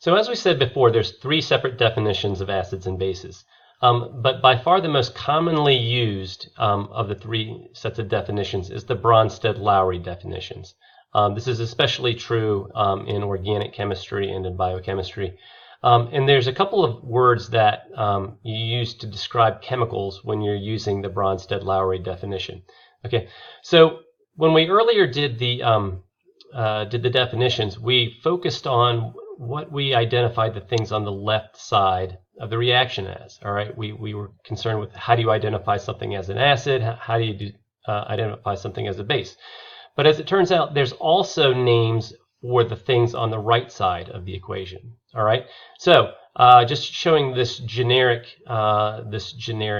So as we said before, there's three separate definitions of acids and bases. But by far the most commonly used of the three sets of definitions is the Bronsted-Lowry definitions. This is especially true in organic chemistry and in biochemistry. And there's a couple of words that you use to describe chemicals when you're using the Bronsted-Lowry definition. Okay, so when we earlier did the definitions, we focused on what we identified the things on the left side of the reaction as. All right, we were concerned with how do you identify something as an acid, how do you identify something as a base. But as it turns out, there's also names for the things on the right side of the equation. All right, so just showing this generic reaction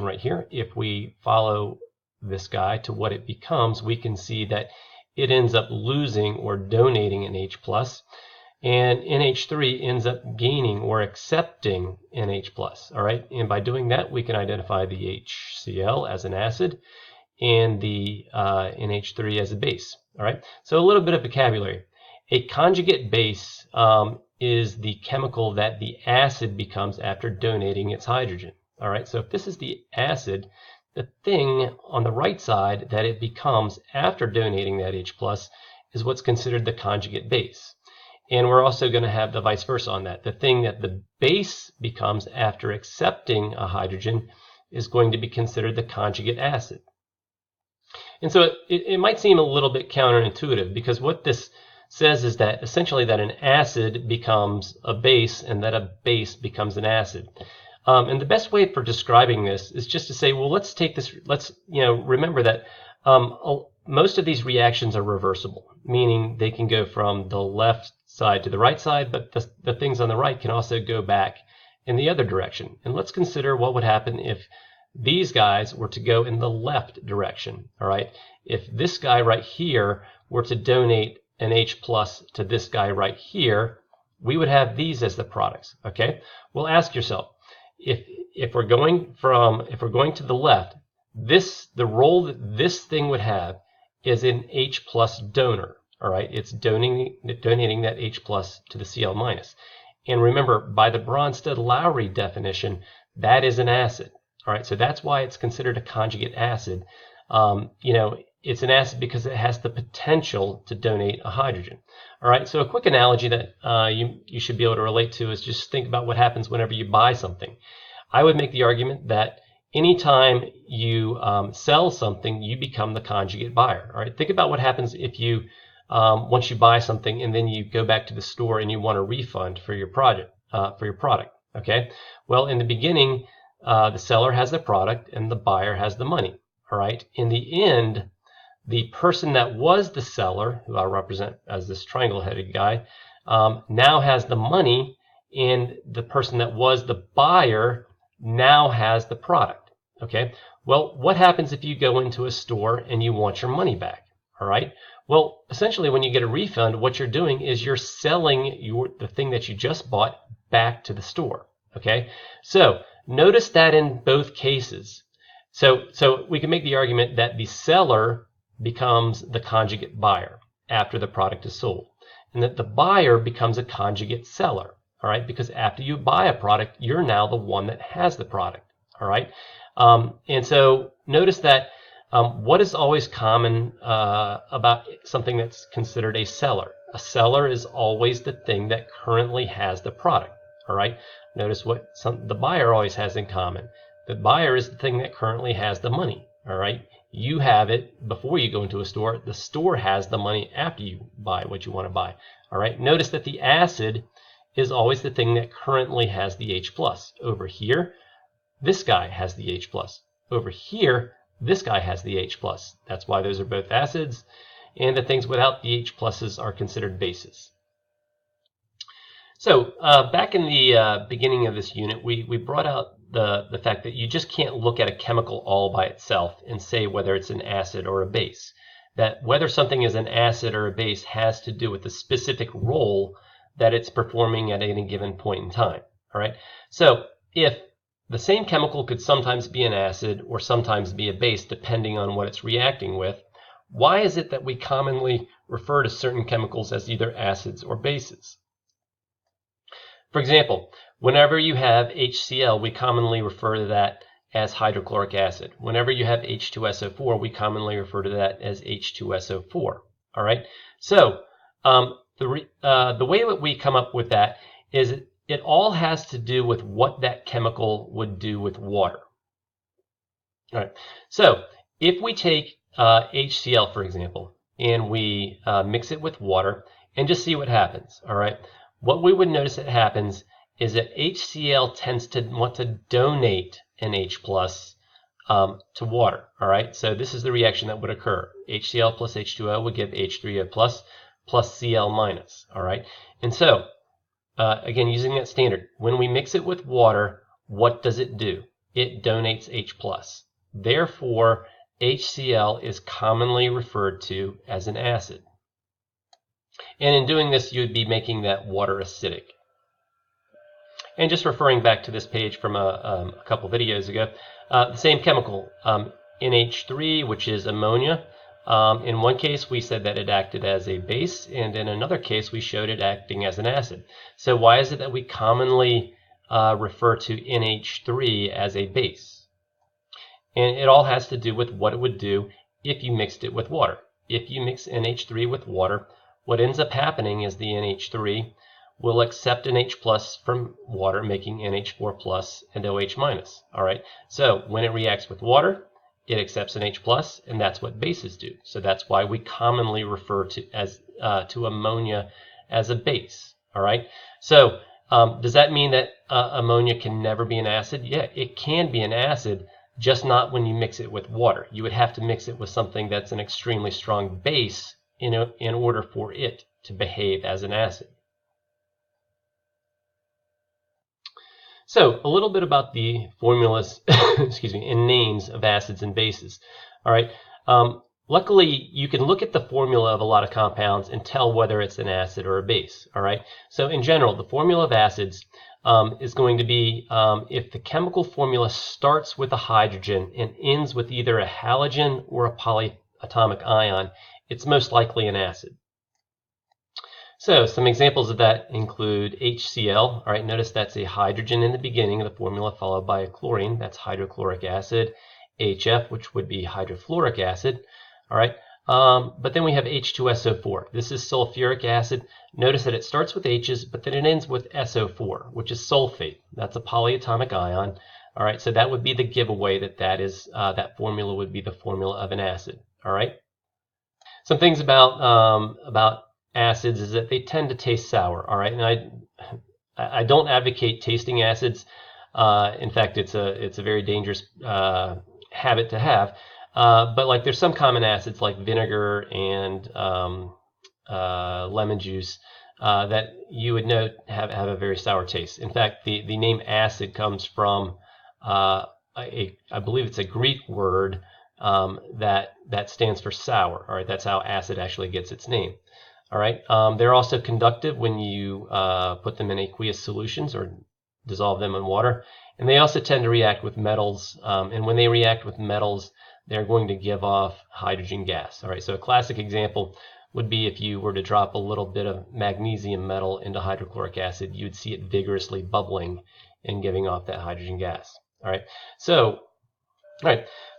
right here. If we follow this guy to what it becomes, we can see that it ends up losing or donating an H+, and NH3 ends up gaining or accepting NH+. All right, and by doing that, we can identify the HCl as an acid and the NH3 as a base. All right, so a little bit of vocabulary. A conjugate base is the chemical that the acid becomes after donating its hydrogen. All right, so if this is the acid, the thing on the right side that it becomes after donating that H+ is what's considered the conjugate base. And we're also going to have the vice versa on that. The thing that the base becomes after accepting a hydrogen is going to be considered the conjugate acid. And so it might seem a little bit counterintuitive, because what this says is that essentially that an acid becomes a base and that a base becomes an acid. And the best way for describing this is just to say, well, let's remember that most of these reactions are reversible, meaning they can go from the left side to the right side, but the things on the right can also go back in the other direction. And let's consider what would happen if these guys were to go in the left direction. All right, if this guy right here were to donate an H+ to this guy right here, we would have these as the products. Okay, well, ask yourself, if we're going to the left, the role that this thing would have is an H+ donor. All right, it's donating that H+ to the Cl-. And remember, by the Bronsted-Lowry definition, that is an acid. All right, so that's why it's considered a conjugate acid. It's an acid because it has the potential to donate a hydrogen. All right, so a quick analogy that you should be able to relate to is just think about what happens whenever you buy something. I would make the argument that anytime you sell something, you become the conjugate buyer. All right, think about what happens if you once you buy something and then you go back to the store and you want a refund for your product. Okay, well, in the beginning, the seller has the product and the buyer has the money. All right, in the end, the person that was the seller, who I'll represent as this triangle-headed guy, now has the money, and the person that was the buyer now has the product. Okay, well, what happens if you go into a store and you want your money back? All right, well, essentially when you get a refund, what you're doing is you're selling the thing that you just bought back to the store. Okay, so notice that in both cases. So we can make the argument that the seller becomes the conjugate buyer after the product is sold, and that the buyer becomes a conjugate seller. All right, because after you buy a product, you're now the one that has the product. All right, and so notice that what is always common about something that's considered a seller? A seller is always the thing that currently has the product. All right, notice what the buyer always has in common. The buyer is the thing that currently has the money. All right, you have it before you go into a store. The store has the money after you buy what you want to buy. All right, notice that the acid is always the thing that currently has the H+. Over here, this guy has the H+. Over here, this guy has the H+. That's why those are both acids, and the things without the H+ are considered bases. So back in the beginning of this unit, we brought out the fact that you just can't look at a chemical all by itself and say whether it's an acid or a base. That whether something is an acid or a base has to do with the specific role that it's performing at any given point in time. All right. So if the same chemical could sometimes be an acid or sometimes be a base depending on what it's reacting with, why is it that we commonly refer to certain chemicals as either acids or bases? For example, whenever you have HCl, we commonly refer to that as hydrochloric acid. Whenever you have H2SO4, we commonly refer to that as H2SO4. All right. So the way that we come up with that is it all has to do with what that chemical would do with water. All right. So if we take HCl, for example, and we mix it with water and just see what happens. All right. What we would notice that happens is that HCl tends to want to donate NH plus to water. All right. So this is the reaction that would occur. HCl plus H2O would give H3O plus Cl minus. All right. And so again, using that standard, when we mix it with water, what does it do? It donates H plus. Therefore, HCl is commonly referred to as an acid. And in doing this, you would be making that water acidic. And just referring back to this page from a couple videos ago, the same chemical, NH3, which is ammonia. In one case, we said that it acted as a base, and in another case, we showed it acting as an acid. So why is it that we commonly refer to NH3 as a base? And it all has to do with what it would do if you mixed it with water. If you mix NH3 with water, what ends up happening is the NH3 will accept an H plus from water, making NH4 plus and OH minus. All right. So when it reacts with water, it accepts an H plus, and that's what bases do. So that's why we commonly refer to ammonia as a base. All right. So does that mean that ammonia can never be an acid? Yeah, it can be an acid, just not when you mix it with water. You would have to mix it with something that's an extremely strong base in order for it to behave as an acid. So a little bit about the formulas, excuse me, and names of acids and bases. All right. Luckily, you can look at the formula of a lot of compounds and tell whether it's an acid or a base. All right. So in general, the formula of acids is going to be if the chemical formula starts with a hydrogen and ends with either a halogen or a polyatomic ion, it's most likely an acid. So some examples of that include HCl. All right, notice that's a hydrogen in the beginning of the formula followed by a chlorine. That's hydrochloric acid. HF, which would be hydrofluoric acid. All right, but then we have H2SO4. This is sulfuric acid. Notice that it starts with H's, but then it ends with SO4, which is sulfate. That's a polyatomic ion. All right, so that would be the giveaway that formula would be the formula of an acid. All right. Some things about acids is that they tend to taste sour. All right, and I don't advocate tasting acids. In fact, it's a very dangerous habit to have. But like there's some common acids like vinegar and lemon juice that you would note have a very sour taste. In fact, the name acid comes from I believe it's a Greek word that stands for sour. All right, that's how acid actually gets its name. All right, they're also conductive when you put them in aqueous solutions or dissolve them in water, and they also tend to react with metals. And when they react with metals, they're going to give off hydrogen gas. All right, so a classic example would be if you were to drop a little bit of magnesium metal into hydrochloric acid, you'd see it vigorously bubbling and giving off that hydrogen gas. All right, so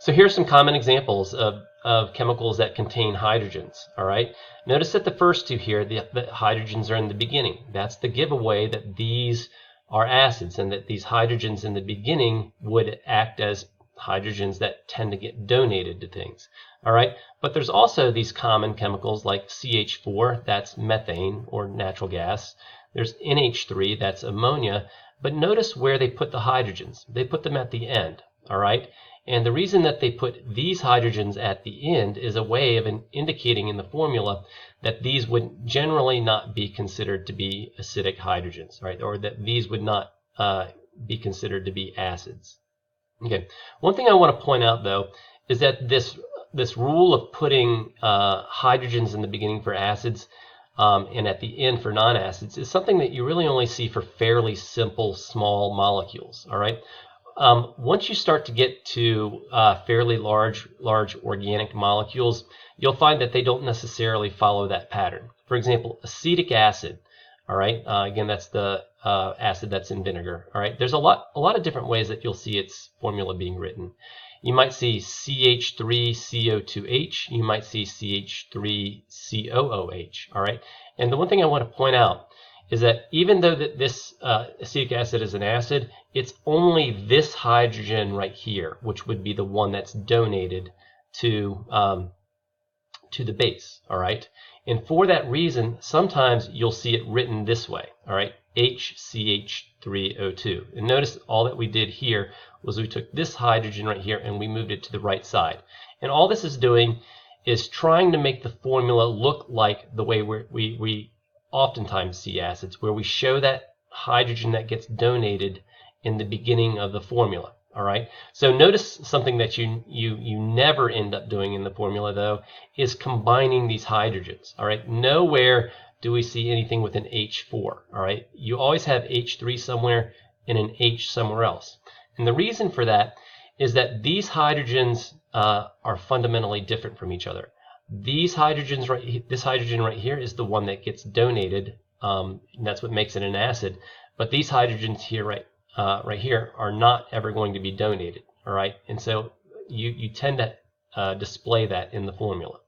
here's some common examples of chemicals that contain hydrogens. All right, notice that the first two here, the hydrogens are in the beginning. That's the giveaway that these are acids and that these hydrogens in the beginning would act as hydrogens that tend to get donated to things. All right, but there's also these common chemicals like CH4, that's methane or natural gas. There's NH3, that's ammonia. But notice where they put the hydrogens. They put them at the end. All right, and the reason that they put these hydrogens at the end is a way of indicating in the formula that these would generally not be considered to be acidic hydrogens, right? Or that these would not be considered to be acids. Okay. One thing I want to point out though is that this rule of putting hydrogens in the beginning for acids and at the end for non-acids is something that you really only see for fairly simple small molecules. All right. Once you start to get to fairly large organic molecules, you'll find that they don't necessarily follow that pattern. For example, acetic acid. All right. Again, that's the acid that's in vinegar. All right. There's a lot of different ways that you'll see its formula being written. You might see CH3CO2H. You might see CH3COOH. All right. And the one thing I want to point out is that even though that this acetic acid is an acid, it's only this hydrogen right here, which would be the one that's donated to the base. All right. And for that reason, sometimes you'll see it written this way, all right, HCH3O2. And notice all that we did here was we took this hydrogen right here and we moved it to the right side. And all this is doing is trying to make the formula look like the way we oftentimes see acids, where we show that hydrogen that gets donated in the beginning of the formula. All right. So notice something that you never end up doing in the formula, though, is combining these hydrogens. All right. Nowhere do we see anything with an H4. All right. You always have H3 somewhere and an H somewhere else. And the reason for that is that these hydrogens are fundamentally different from each other. These hydrogens this hydrogen right here is the one that gets donated. And that's what makes it an acid. But these hydrogens here right here are not ever going to be donated, all right? And so you tend to display that in the formula.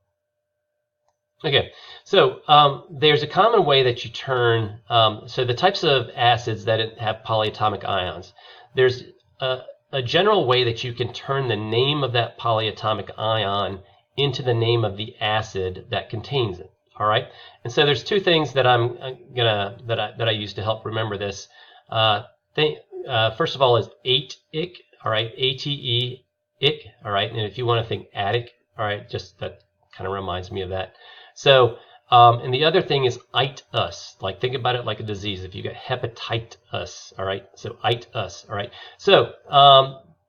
Okay, so there's a common way that you turn, so the types of acids that have polyatomic ions, there's a general way that you can turn the name of that polyatomic ion into the name of the acid that contains it, all right? And so there's two things that I use to help remember this. First of all is ate-ic, all right, A-T-E-ic, all right, and if you want to think attic, all right, just that kind of reminds me of that. So, and the other thing is ite-us, like think about it like a disease. If you get hepatitis, all right, so ite-us, all right. So,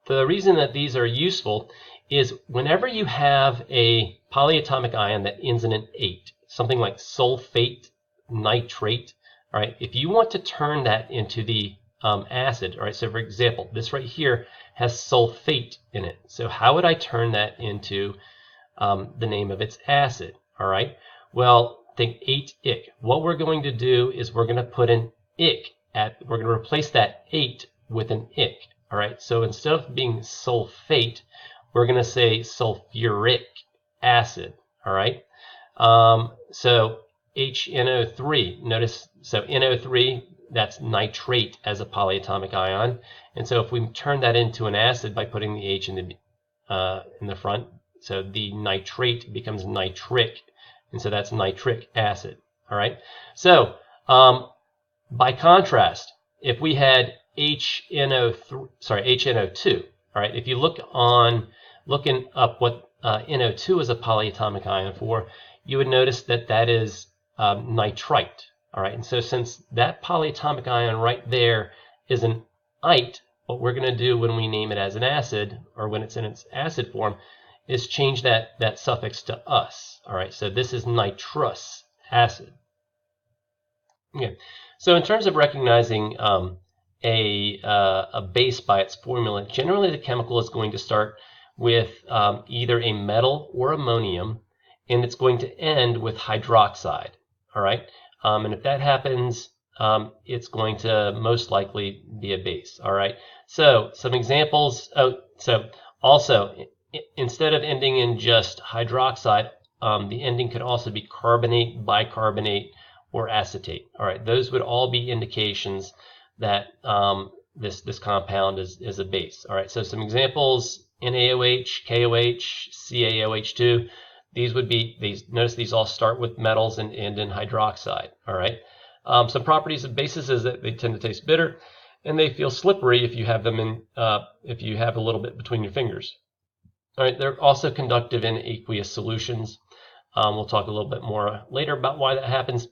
the reason that these are useful is whenever you have a polyatomic ion that ends in an ate, something like sulfate, nitrate, all right, if you want to turn that into the acid, all right, so for example, this right here has sulfate in it. So how would I turn that into the name of its acid? All right, well, think ate-ic. What we're going to do is we're going to put an ic we're going to replace that ate with an ic. All right, so instead of being sulfate, we're going to say sulfuric acid. All right, so HNO3, notice, so NO3, that's nitrate as a polyatomic ion. And so if we turn that into an acid by putting the H in the front, so the nitrate becomes nitric, and so that's nitric acid. All right. So by contrast, if we had HNO2, all right, if you looking up what NO2 is a polyatomic ion for, you would notice that that is nitrite. All right, and so since that polyatomic ion right there is an ite, what we're going to do when we name it as an acid, or when it's in its acid form, is change that suffix to us. All right, so this is nitrous acid. Okay, so in terms of recognizing a base by its formula, generally the chemical is going to start with either a metal or ammonium, and it's going to end with hydroxide. All right. And if that happens, it's going to most likely be a base. All right. So some examples. So also, instead of ending in just hydroxide, the ending could also be carbonate, bicarbonate, or acetate. All right. Those would all be indications that this compound is a base. All right. So some examples: NaOH, KOH, CaOH2. These would be notice these all start with metals and end in hydroxide. All right. Some properties of bases is that they tend to taste bitter, and they feel slippery if you have them if you have a little bit between your fingers. All right. They're also conductive in aqueous solutions. We'll talk a little bit more later about why that happens.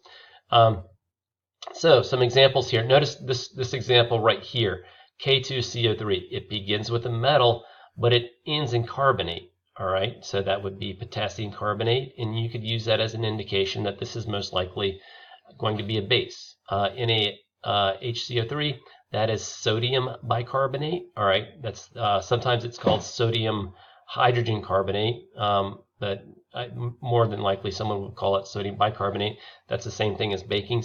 So some examples here. Notice this example right here, K2CO3. It begins with a metal, but it ends in carbonate. All right, so that would be potassium carbonate, and you could use that as an indication that this is most likely going to be a base. HCO3, that is sodium bicarbonate. All right, that's sometimes it's called sodium hydrogen carbonate, but more than likely someone would call it sodium bicarbonate. That's the same thing as baking